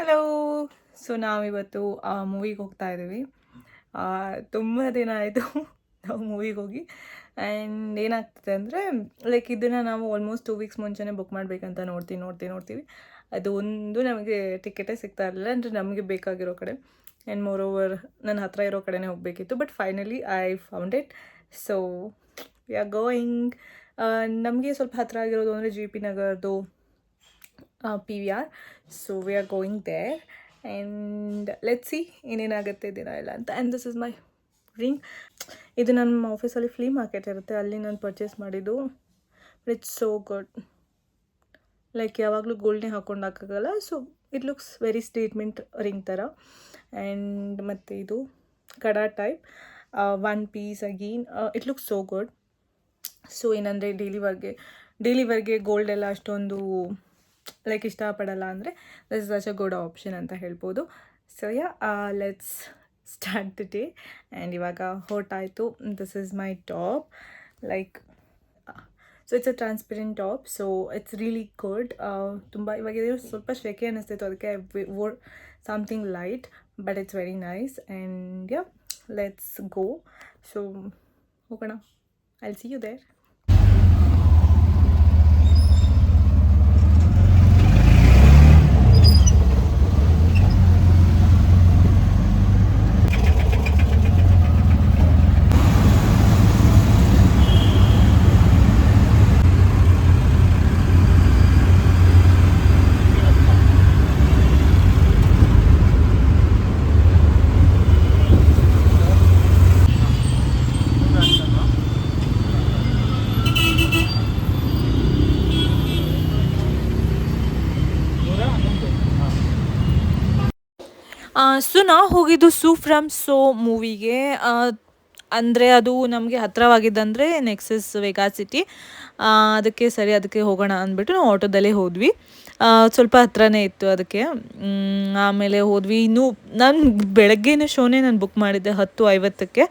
Hello. So ನಾವಿವತ್ತು ಮೂವಿಗೆ ಹೋಗ್ತಾ ಇದ್ದೀವಿ. ತುಂಬ ದಿನ ಆಯಿತು ನಾವು ಮೂವಿಗೆ ಹೋಗಿ. ಆ್ಯಂಡ್ ಏನಾಗ್ತದೆ ಅಂದರೆ ಲೈಕ್ ಇದನ್ನು ನಾವು ಆಲ್ಮೋಸ್ಟ್ 2 ವೀಕ್ಸ್ ಮುಂಚೆನೇ ಬುಕ್ ಮಾಡಬೇಕಂತ ನೋಡ್ತೀವಿ. ಅದು ಒಂದು ನಮಗೆ ಟಿಕೆಟೇ ಸಿಗ್ತಾ ಇರಲಿಲ್ಲ, ಅಂದರೆ ನಮಗೆ ಬೇಕಾಗಿರೋ ಕಡೆ. ಆ್ಯಂಡ್ ಮೋರ್ ಓವರ್ ನನ್ನ ಹತ್ರ ಇರೋ ಕಡೆನೇ ಹೋಗಬೇಕಿತ್ತು. But finally I found it. So we are going. ನಮಗೆ ಸ್ವಲ್ಪ ಹತ್ತಿರ ಆಗಿರೋದು ಅಂದರೆ ಜಿ ಪಿ ನಗರದು PVR. So we are going there and let's see ಏನೇನಾಗುತ್ತೆ ದಿನ ಎಲ್ಲ ಅಂತ. And this is my ring. ಇದು ನಮ್ಮ ಆಫೀಸಲ್ಲಿ ಫ್ಲೀ ಮಾರ್ಕೆಟ್ ಇರುತ್ತೆ, ಅಲ್ಲಿ ನಾನು ಪರ್ಚೇಸ್ ಮಾಡಿದ್ದು. It's so good. ಲೈಕ್ ಯಾವಾಗಲೂ ಗೋಲ್ಡ್ನೇ ಹಾಕ್ಕೊಂಡಾಗಲ್ಲ. So it looks very statement ring ಥರ. ಆ್ಯಂಡ್ ಮತ್ತು ಇದು kada type 1 piece again. It looks so good. So ಏನಂದರೆ ಡೈಲಿ ವರ್ಗೆ ಗೋಲ್ಡ್ ಎಲ್ಲ ಅಷ್ಟೊಂದು ಲೈಕ್ ಇಷ್ಟಪಡಲ್ಲ ಅಂದರೆ this is such a good option ಅಂತ ಹೇಳ್ಬೋದು. So let's start the day. And ಇವಾಗ ಹೊರಟಾಯಿತು. This is my top. Like so it's a transparent top. So it's really good. ತುಂಬ ಇವಾಗ ಸ್ವಲ್ಪ ಶೆಕೆ ಅನ್ನಿಸ್ತಿತ್ತು, ಅದಕ್ಕೆ I wore something light, but it's very nice. And let's go. So ಹೋಗೋಣ. I will see you there. So ನಾವು ಹೋಗಿದ್ದು ಸೂ from so ಮೂವಿಗೆ. ಅಂದರೆ ಅದು ನಮಗೆ ಹತ್ತಿರವಾಗಿದ್ದಂದರೆ ನೆಕ್ಸಸ್ ವೆಗಾ ಸಿಟಿ. ಅದಕ್ಕೆ ಹೋಗೋಣ ಅಂದ್ಬಿಟ್ಟು ನಾವು ಆಟೋದಲ್ಲೇ ಹೋದ್ವಿ. ಸ್ವಲ್ಪ ಹತ್ರನೇ ಇತ್ತು ಅದಕ್ಕೆ. ಆಮೇಲೆ ಹೋದ್ವಿ. ನಾನು ಬೆಳಗ್ಗೆನೇ ಶೋನೇ ನಾನು ಬುಕ್ ಮಾಡಿದ್ದೆ 10:50ಕ್ಕೆ.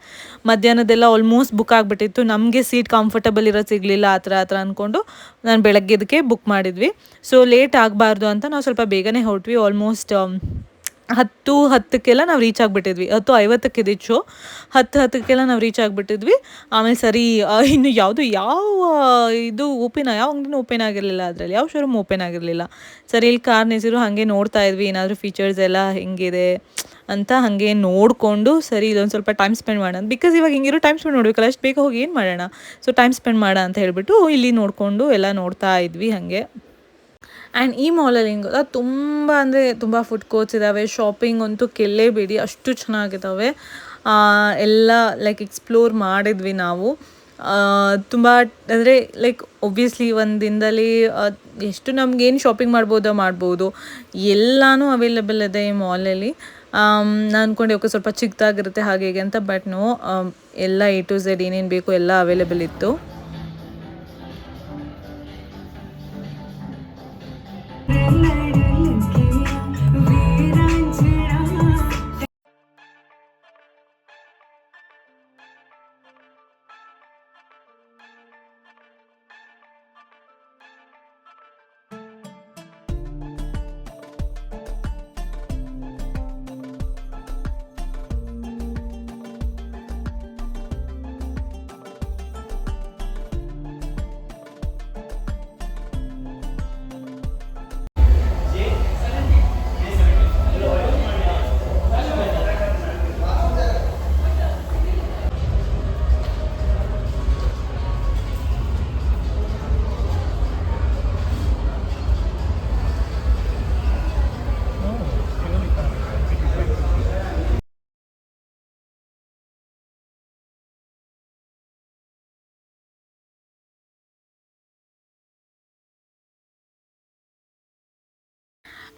ಮಧ್ಯಾಹ್ನದೆಲ್ಲ ಆಲ್ಮೋಸ್ಟ್ ಬುಕ್ ಆಗಿಬಿಟ್ಟಿತ್ತು. ನಮಗೆ ಸೀಟ್ ಕಂಫರ್ಟಬಲ್ ಇರೋದು ಸಿಗಲಿಲ್ಲ, ಆ ಥರ ಅಂದ್ಕೊಂಡು ನಾನು ಬೆಳಗ್ಗೆದಕ್ಕೆ ಬುಕ್ ಮಾಡಿದ್ವಿ. ಸೊ ಲೇಟ್ ಆಗಬಾರ್ದು ಅಂತ ನಾವು ಸ್ವಲ್ಪ ಬೇಗನೆ ಹೊರಟ್ವಿ. ಆಲ್ಮೋಸ್ಟ್ 10:10 ನಾವು ರೀಚ್ ಆಗಿಬಿಟ್ಟಿದ್ವಿ. 10:50 ಇದ್ದಿದ್ದು ಶೋ. 10:10 ನಾವು ರೀಚ್ ಆಗಿಬಿಟ್ಟಿದ್ವಿ. ಆಮೇಲೆ ಸರಿ ಇನ್ನು ಯಾವ ಇದು ಯಾವ ಅಂಗಡಿನೂ ಓಪನ್ ಆಗಿರಲಿಲ್ಲ, ಅದರಲ್ಲಿ ಯಾವ ಶೋರೂಮ್ ಓಪನ್ ಆಗಿರಲಿಲ್ಲ. ಸರಿ ಇಲ್ಲಿ ಕಾರ್ ನಿಲ್ಸಿದ್ರು, ಹಾಗೆ ನೋಡ್ತಾ ಇದ್ವಿ ಏನಾದರೂ ಫೀಚರ್ಸ್ ಎಲ್ಲ ಹೆಂಗಿದೆ ಅಂತ. ಹಾಗೆ ನೋಡಿಕೊಂಡು ಸರಿ ಇದೊಂದು ಸ್ವಲ್ಪ ಟೈಮ್ ಸ್ಪೆಂಡ್ ಮಾಡೋಣ, ಬಿಕಾಸ್ ಇವಾಗ ಹಿಂಗಿರೋ ಟೈಮ್ ಸ್ಪೆಂಡ್ ಮಾಡಬೇಕಲ್ಲ, ಅಷ್ಟು ಬೇಗ ಹೋಗಿ ಏನು ಮಾಡೋಣ. ಸೊ ಟೈಮ್ ಸ್ಪೆಂಡ್ ಮಾಡೋಣ ಅಂತ ಹೇಳಿಬಿಟ್ಟು ಇಲ್ಲಿ ನೋಡಿಕೊಂಡು ಎಲ್ಲ ನೋಡ್ತಾ ಇದ್ವಿ ಹಾಗೆ. ಆ್ಯಂಡ್ ಈ ಮಾಲಲ್ಲಿ ಹೆಂಗೆ ಗೊತ್ತಾ, ತುಂಬ ಫುಡ್ ಕೋರ್ಟ್ಸ್ ಇದ್ದಾವೆ. ಶಾಪಿಂಗ್ ಅಂತೂ ಕೇಳಲೇಬೇಡಿ, ಅಷ್ಟು ಚೆನ್ನಾಗಿದ್ದಾವೆ. ಎಲ್ಲ ಲೈಕ್ ಎಕ್ಸ್ಪ್ಲೋರ್ ಮಾಡಿದ್ವಿ ನಾವು. ತುಂಬ ಅಂದರೆ ಲೈಕ್ ಒಬ್ವಿಯಸ್ಲಿ ಒಂದು ದಿನದಲ್ಲಿ ಎಷ್ಟು ನಮಗೇನು ಶಾಪಿಂಗ್ ಮಾಡ್ಬೋದು. ಎಲ್ಲನೂ ಅವೈಲೇಬಲ್ ಇದೆ ಈ ಮಾಲಲ್ಲಿ. ನಾನು ಅಂದ್ಕೊಂಡೆ ಓಕೆ ಸ್ವಲ್ಪ ಚಿಕ್ಕದಾಗಿರುತ್ತೆ ಹಾಗೆ ಅಂತ, ಬಟ್ ನೋ, ಎಲ್ಲ A to Z ಏನೇನು ಬೇಕು ಎಲ್ಲ ಅವೈಲೇಬಲ್ ಇತ್ತು.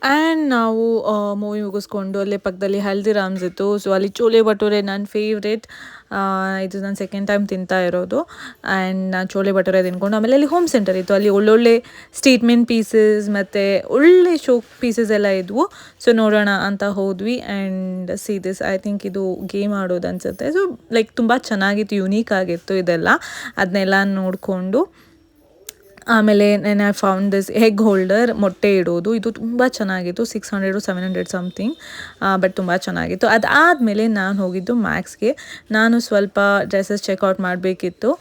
ಆ್ಯಂಡ್ ನಾವು ಮೂವಿ ಮುಗಿಸ್ಕೊಂಡು ಅಲ್ಲೇ ಪಕ್ಕದಲ್ಲಿ ಹಲ್ದಿರಾಮ್ಸ್ ಇತ್ತು. ಸೊ ಅಲ್ಲಿ ಚೋಲೆ ಭಟೂರೆ ನನ್ನ ಫೇವ್ರೇಟ್. ಇದು ನಾನು ಸೆಕೆಂಡ್ ಟೈಮ್ ತಿಂತಾ ಇರೋದು. ಆ್ಯಂಡ್ ನಾನು ಚೋಲೆ ಭಟೂರೆ ತಿನ್ಕೊಂಡು ಆಮೇಲೆ ಅಲ್ಲಿ ಹೋಮ್ ಸೆಂಟರ್ ಇತ್ತು. ಅಲ್ಲಿ ಒಳ್ಳೊಳ್ಳೆ ಸ್ಟೇಟ್ಮೆಂಟ್ ಪೀಸಸ್ ಮತ್ತು ಒಳ್ಳೆ ಶೋ ಪೀಸಸ್ ಎಲ್ಲ ಇದ್ವು. ಸೊ ನೋಡೋಣ ಅಂತ ಹೋದ್ವಿ. And see this, I think ಇದು ಗೇಮ್ ಆಡೋದು ಅನಿಸುತ್ತೆ. ಸೊ ಲೈಕ್ ತುಂಬ ಚೆನ್ನಾಗಿತ್ತು, ಯುನೀಕ್ ಆಗಿತ್ತು ಇದೆಲ್ಲ. ಅದನ್ನೆಲ್ಲ ನೋಡಿಕೊಂಡು ಆಮೇಲೆ ನಾನು I found this egg holder, ಮೊಟ್ಟೆ ಇಡೋದು. ಇದು ತುಂಬ ಚೆನ್ನಾಗಿತ್ತು, 600 700 ಸಮಥಿಂಗ್, ಬಟ್ ತುಂಬ ಚೆನ್ನಾಗಿತ್ತು. ಅದಾದಮೇಲೆ ನಾನು ಹೋಗಿದ್ದು ಮ್ಯಾಕ್ಸ್ಗೆ. ನಾನು ಸ್ವಲ್ಪ ಡ್ರೆಸ್ಸಸ್ ಚೆಕ್ಔಟ್ ಮಾಡಬೇಕಿತ್ತು.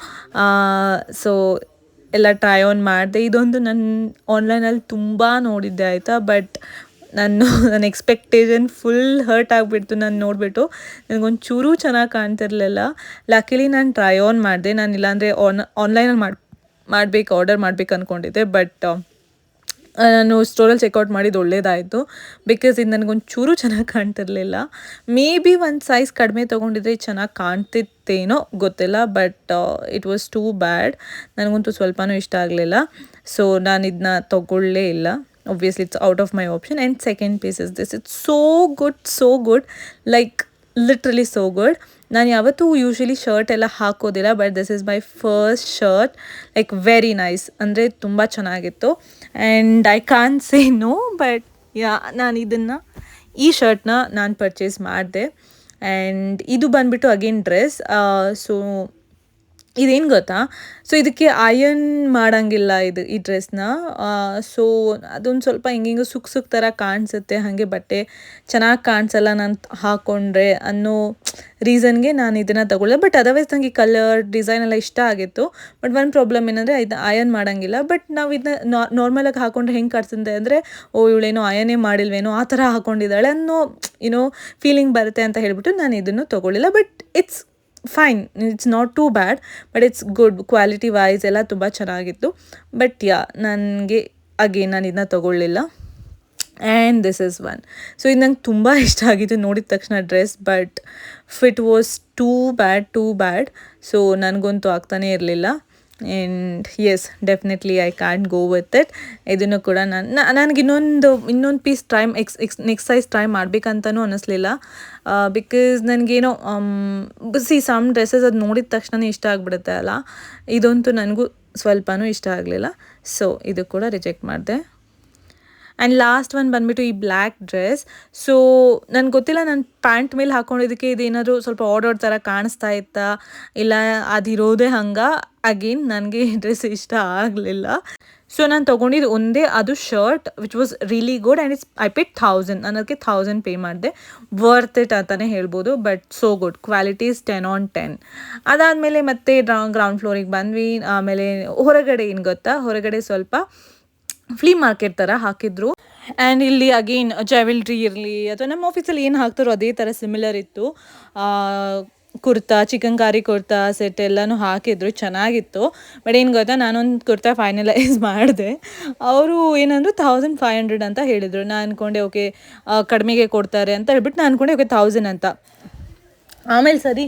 ಸೊ ಎಲ್ಲ ಟ್ರೈ ಆನ್ ಮಾಡಿದೆ. ಇದೊಂದು ನನ್ನ ಆನ್ಲೈನಲ್ಲಿ ತುಂಬ ನೋಡಿದ್ದೆ ಆಯಿತಾ, ಬಟ್ ನನ್ನ ಎಕ್ಸ್ಪೆಕ್ಟೇಷನ್ ಫುಲ್ ಹರ್ಟ್ ಆಗಿಬಿಡ್ತು. ನಾನು ನೋಡಿಬಿಟ್ಟು ನನಗೊಂದು ಚೂರು ಚೆನ್ನಾಗಿ ಕಾಣ್ತಿರ್ಲಿಲ್ಲ. ಲಕ್ಕಿಲಿ ನಾನು ಟ್ರೈ ಆನ್ ಮಾಡಿದೆ. ನಾನು ಇಲ್ಲಾಂದರೆ ಆನ್ಲೈನಲ್ಲಿ ಆರ್ಡರ್ ಮಾಡಬೇಕು ಅಂದ್ಕೊಂಡಿದ್ದೆ, ಬಟ್ ನಾನು ಸ್ಟೋರಲ್ಲಿ ಚೆಕ್ಔಟ್ ಮಾಡಿದ್ದು ಒಳ್ಳೇದಾಯಿತು. ಬಿಕಾಸ್ ಇದು ನನಗೊಂದು ಚೂರು ಚೆನ್ನಾಗಿ ಕಾಣ್ತಿರ್ಲಿಲ್ಲ. ಮೇ ಬಿ ಒಂದು ಸೈಜ್ ಕಡಿಮೆ ತೊಗೊಂಡಿದ್ರೆ ಚೆನ್ನಾಗಿ ಕಾಣ್ತಿತ್ತೇನೋ ಗೊತ್ತಿಲ್ಲ, ಬಟ್ ಇಟ್ ವಾಸ್ ಟೂ ಬ್ಯಾಡ್. ನನಗಂತೂ ಸ್ವಲ್ಪನೂ ಇಷ್ಟ ಆಗಲಿಲ್ಲ. ಸೊ ನಾನು ಇದನ್ನ ತೊಗೊಳ್ಳೇ ಇಲ್ಲ. Obviously it's out of my option. And second piece is this. It's so good, like literally so good. ನಾನು ಯಾವತ್ತೂ ಯೂಶ್ವಲಿ ಶರ್ಟ್ ಎಲ್ಲ ಹಾಕೋದಿಲ್ಲ, but this is my first shirt, like very nice, ಅಂದರೆ ತುಂಬ ಚೆನ್ನಾಗಿತ್ತು. And I can say no, but ನಾನು ಈ ಶರ್ಟ್ನ ನಾನು ಪರ್ಚೇಸ್ ಮಾಡಿದೆ. ಆ್ಯಂಡ್ ಇದು ಬಂದುಬಿಟ್ಟು ಅಗೇನ್ ಡ್ರೆಸ್. ಸೊ ಇದೇನು ಗೊತ್ತಾ, ಸೊ ಇದಕ್ಕೆ ಅಯನ್ ಮಾಡೋಂಗಿಲ್ಲ ಈ ಡ್ರೆಸ್ನ. ಸೊ ಅದೊಂದು ಸ್ವಲ್ಪ ಹಿಂಗೆ ಸುಕ್ ಥರ ಕಾಣಿಸುತ್ತೆ, ಹಾಗೆ ಬಟ್ಟೆ ಚೆನ್ನಾಗಿ ಕಾಣಿಸಲ್ಲ ನಾನು ಹಾಕ್ಕೊಂಡ್ರೆ ಅನ್ನೋ ರೀಸನ್ಗೆ ನಾನು ಇದನ್ನು ತಗೊಳ್ಳಿದೆ. ಬಟ್ ಅದರ್ವೈಸ್ ನನಗೆ ಕಲರ್ ಡಿಸೈನ್ ಎಲ್ಲ ಇಷ್ಟ ಆಗಿತ್ತು. ಬಟ್ ಒಂದು ಪ್ರಾಬ್ಲಮ್ ಏನಂದರೆ ಇದು ಅಯನ್ ಮಾಡೋಂಗಿಲ್ಲ. ಬಟ್ ನಾವು ಇದನ್ನ ನಾರ್ಮಲಾಗಿ ಹಾಕ್ಕೊಂಡ್ರೆ ಹೆಂಗೆ ಕಾಣಿಸುತ್ತೆ ಅಂದರೆ, ಇವಳೇನೋ ಅಯನೇ ಮಾಡಿಲ್ವೇನೋ ಆ ಥರ ಹಾಕ್ಕೊಂಡಿದ್ದಾಳೆ ಅನ್ನೋ ಫೀಲಿಂಗ್ ಬರುತ್ತೆ ಅಂತ ಹೇಳ್ಬಿಟ್ಟು ನಾನು ಇದನ್ನು ತೊಗೊಳ್ಳಿಲ್ಲ. But it's fine, it's not too bad, but it's good. Quality wise ಎಲ್ಲ ತುಂಬ ಚೆನ್ನಾಗಿತ್ತು. ಬಟ್ ನನಗೆ ನಾನು ಇದನ್ನ ತೊಗೊಳ್ಳಿಲ್ಲ. And this is one. So ಇದು ನಂಗೆ ತುಂಬ ಇಷ್ಟ ಆಗಿತ್ತು ನೋಡಿದ ತಕ್ಷಣ dress, but fit was too bad. So ನನಗಂತೂ ಆಗ್ತಾನೇ ಇರಲಿಲ್ಲ. And yes, definitely I can go with it. ಇದನ್ನು ಕೂಡ ನನಗೆ ಇನ್ನೊಂದು ಪೀಸ್ ನೆಕ್ಸ್ಟ್ ಸೈಜ್ ಟ್ರೈ ಮಾಡಬೇಕಂತನೂ ಅನ್ನಿಸ್ಲಿಲ್ಲ. ಬಿಕಾಸ್ ನನಗೇನೋ ಸಮ್ ಡ್ರೆಸ್ಸಸ್ ಅದು ನೋಡಿದ ತಕ್ಷಣ ಇಷ್ಟ ಆಗಿಬಿಡುತ್ತೆ ಅಲ್ಲ, ಇದಂತೂ ನನಗೂ ಸ್ವಲ್ಪನೂ ಇಷ್ಟ ಆಗಲಿಲ್ಲ. ಸೊ ಇದು ಕೂಡ ರಿಜೆಕ್ಟ್ ಮಾಡಿದೆ. ಆ್ಯಂಡ್ ಲಾಸ್ಟ್ ಒನ್ ಬಂದುಬಿಟ್ಟು ಈ ಬ್ಲ್ಯಾಕ್ ಡ್ರೆಸ್. ಸೊ ನನಗೆ ಗೊತ್ತಿಲ್ಲ, ನಾನು ಪ್ಯಾಂಟ್ ಮೇಲೆ ಹಾಕ್ಕೊಂಡಿದ್ದಕ್ಕೆ ಇದೇನಾದರೂ ಸ್ವಲ್ಪ ಆರ್ಡರ್ ಥರ ಕಾಣಿಸ್ತಾ ಇತ್ತಾ ಇಲ್ಲ ಅದಿರೋದೇ ಹಂಗೆ. ಅಗೇನ್ ನನಗೆ ಈ ಡ್ರೆಸ್ ಇಷ್ಟ ಆಗಲಿಲ್ಲ. ಸೊ ನಾನು ತೊಗೊಂಡಿದ್ದು ಒಂದೇ, ಅದು shirt which was really good. And I paid 1000, ನಾನು ಅದಕ್ಕೆ 1000 ಪೇ ಮಾಡಿದೆ. ವರ್ತ್ ಇಟ್ ಅಂತಲೇ ಹೇಳ್ಬೋದು. But so good, quality is 10 on 10. ಅದಾದಮೇಲೆ ಮತ್ತೆ ಗ್ರೌಂಡ್ ಫ್ಲೋರಿಗೆ ಬಂದ್ವಿ. ಆಮೇಲೆ ಹೊರಗಡೆ ಏನು ಗೊತ್ತಾ, ಹೊರಗಡೆ ಸ್ವಲ್ಪ ಫ್ಲೀ ಮಾರ್ಕೆಟ್ ಥರ ಹಾಕಿದ್ರು. ಆ್ಯಂಡ್ ಇಲ್ಲಿ ಅಗೇನ್ ಜ್ಯುವೆಲ್ರಿ ಇರಲಿ ಅಥವಾ ನಮ್ಮ ಆಫೀಸಲ್ಲಿ ಏನು ಹಾಕ್ತಾರೋ ಅದೇ ಥರ ಸಿಮಿಲರ್ ಇತ್ತು. ಕುರ್ತಾ, ಚಿಕನ್ಕಾರಿ ಕುರ್ತಾ ಸೆಟ್ ಎಲ್ಲನೂ ಹಾಕಿದ್ರು, ಚೆನ್ನಾಗಿತ್ತು. ಬಟ್ ಏನು ಗೊತ್ತಾ, ನಾನೊಂದು ಕುರ್ತಾ ಫೈನಲೈಸ್ ಮಾಡಿದೆ. ಅವರು ಏನಂದ್ರು 1500 ಅಂತ ಹೇಳಿದರು. ನಾನು ಅಂದ್ಕೊಂಡೆ ಓಕೆ ಕಡಿಮೆಗೆ ಕೊಡ್ತಾರೆ ಅಂತ ಹೇಳ್ಬಿಟ್ಟು ನಾನು ಅಂದ್ಕೊಂಡೆ ಓಕೆ 1000 ಅಂತ. ಆಮೇಲೆ ಸರಿ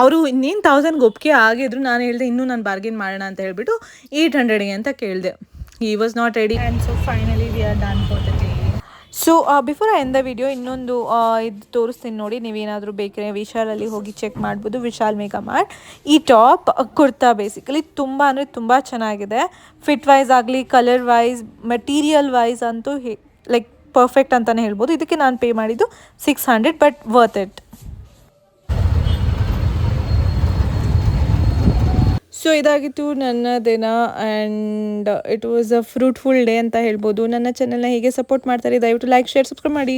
ಅವರು ಇನ್ನೇನು 1000ಗೆ ಒಪ್ಪಿಗೆ ಆಗಿದ್ರು. ನಾನು ಹೇಳಿದೆ ಇನ್ನೂ ನಾನು ಬಾರ್ಗೇನ್ ಮಾಡೋಣ ಅಂತ ಹೇಳ್ಬಿಟ್ಟು 800ಗೆ ಅಂತ ಕೇಳಿದೆ. He was not ready, and so finally we are done for the day. So before I end the video ಇನ್ನೊಂದು ಇದು ತೋರಿಸ್ತೀನಿ ನೋಡಿ. ನೀವೇನಾದರೂ ಬೇಕಂದರೆ ವಿಶಾಲಲ್ಲಿ ಹೋಗಿ ಚೆಕ್ ಮಾಡ್ಬೋದು, ವಿಶಾಲ್ ಮೇಘಾ ಮಾರ್ಟ್. ಈ ಟಾಪ್ ಕುರ್ತಾ ಬೇಸಿಕಲಿ ತುಂಬ ಅಂದರೆ ತುಂಬ ಚೆನ್ನಾಗಿದೆ. ಫಿಟ್ ವೈಸ್ ಆಗಲಿ, ಕಲರ್ ವೈಸ್, ಮೆಟೀರಿಯಲ್ ವೈಸ್ ಅಂತೂ ಲೈಕ್ ಪರ್ಫೆಕ್ಟ್ ಅಂತಲೇ ಹೇಳ್ಬೋದು. ಇದಕ್ಕೆ ನಾನು ಪೇ ಮಾಡಿದ್ದು 600, ಬಟ್ ವರ್ತ್ ಇಟ್. ಸೊ ಇದಾಗಿತ್ತು ನನ್ನ ದಿನ. And it was a fruitful day ಅಂತ ಹೇಳ್ಬೋದು. ನನ್ನ ಚಾನಲ್ನ ಹೀಗೆ ಸಪೋರ್ಟ್ ಮಾಡ್ತಾರೆ. ದಯವಿಟ್ಟು ಲೈಕ್, ಶೇರ್, ಸಬ್ಸ್ಕ್ರೈಬ್ ಮಾಡಿ.